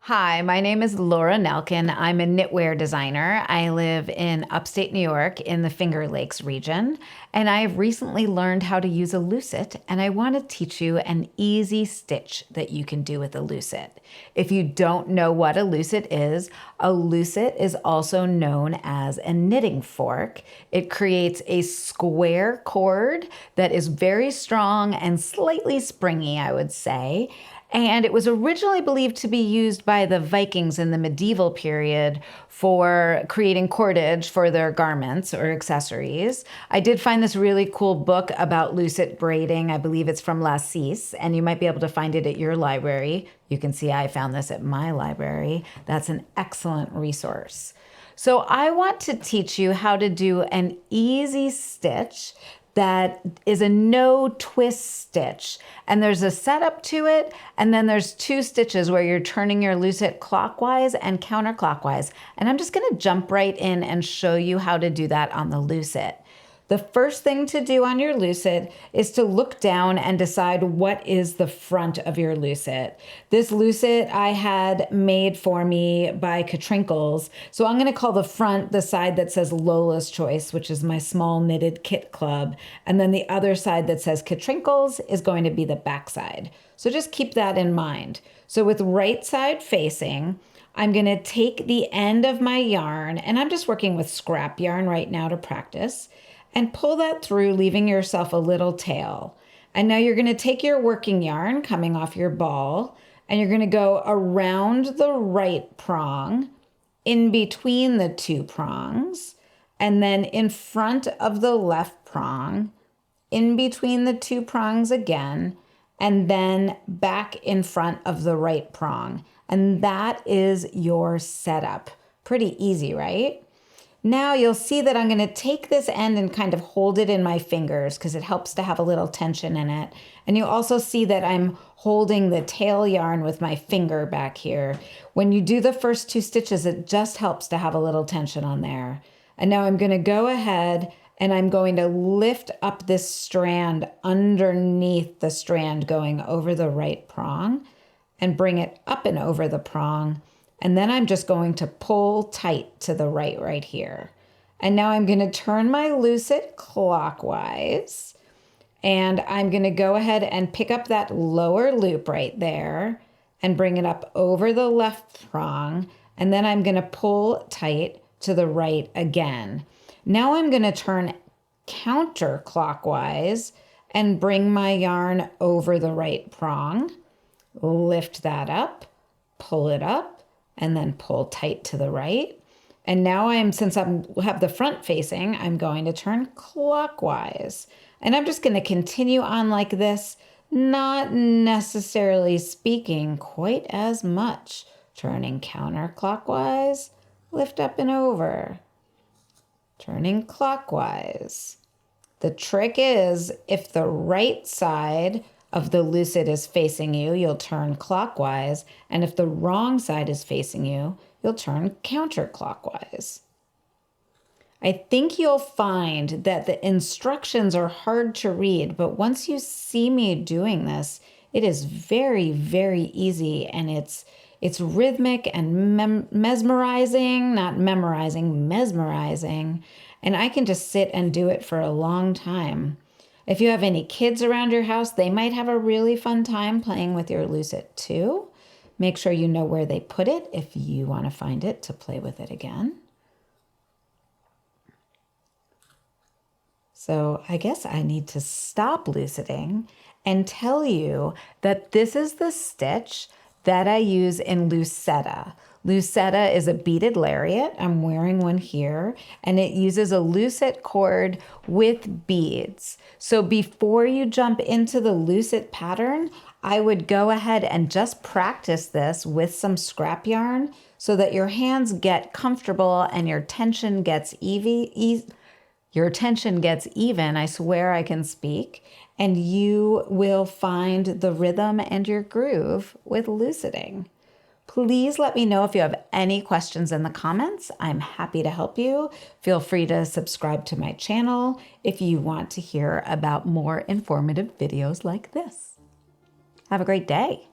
Hi, my name is Laura Nelkin. I'm a knitwear designer. I live in upstate New York in the Finger Lakes region, and I have recently learned how to use a Lucet, and I want to teach you an easy stitch that you can do with a Lucet. If you don't know what a Lucet is also known as a knitting fork. It creates a square cord that is very strong and slightly springy, I would say. And it was originally believed to be used by the Vikings in the medieval period for creating cordage for their garments or accessories. I did find this really cool book about lucet braiding. I believe it's from Lucet, and you might be able to find it at your library. You can see I found this at my library. That's an excellent resource. So I want to teach you how to do an easy stitch that is a no twist stitch. And there's a setup to it, and then there's two stitches where you're turning your lucet clockwise and counterclockwise. And I'm just gonna jump right in and show you how to do that on the lucet. The first thing to do on your lucet is to look down and decide what is the front of your lucet. This lucet I had made for me by Katrinkles. So I'm gonna call the front the side that says Lola's Choice, which is my small knitted kit club. And then the other side that says Katrinkles is going to be the back side. So just keep that in mind. So with right side facing, I'm gonna take the end of my yarn, and I'm just working with scrap yarn right now to practice, and pull that through, leaving yourself a little tail. And now you're gonna take your working yarn coming off your ball, and you're gonna go around the right prong, in between the two prongs, and then in front of the left prong, in between the two prongs again, and then back in front of the right prong. And that is your setup. Pretty easy, right? Now you'll see that I'm going to take this end and kind of hold it in my fingers because it helps to have a little tension in it. And you also see that I'm holding the tail yarn with my finger back here. When you do the first two stitches, it just helps to have a little tension on there. And now I'm going to go ahead and I'm going to lift up this strand underneath the strand going over the right prong and bring it up and over the prong. And then I'm just going to pull tight to the right here. And now I'm going to turn my lucet clockwise, and I'm going to go ahead and pick up that lower loop right there and bring it up over the left prong. And then I'm going to pull tight to the right again. Now I'm going to turn counterclockwise and bring my yarn over the right prong, lift that up, pull it up, and then pull tight to the right. And now since I have the front facing, I'm going to turn clockwise. And I'm just going to continue on like this, not necessarily speaking quite as much. Turning counterclockwise, lift up and over. Turning clockwise. The trick is if the right side of the lucet is facing you, you'll turn clockwise, and if the wrong side is facing you, you'll turn counterclockwise. I think you'll find that the instructions are hard to read, but once you see me doing this, it is very, very easy, and it's rhythmic and mesmerizing, not memorizing, mesmerizing, and I can just sit and do it for a long time. If you have any kids around your house, they might have a really fun time playing with your lucet too. Make sure you know where they put it if you want to find it to play with it again. So I guess I need to stop luceting and tell you that this is the stitch that I use in Luceta. Luceta is a beaded lariat. I'm wearing one here, and it uses a lucet cord with beads. So before you jump into the lucet pattern, I would go ahead and just practice this with some scrap yarn so that your hands get comfortable and your tension gets even. I swear I can speak, and you will find the rhythm and your groove with luceting. Please let me know if you have any questions in the comments. I'm happy to help you. Feel free to subscribe to my channel if you want to hear about more informative videos like this. Have a great day.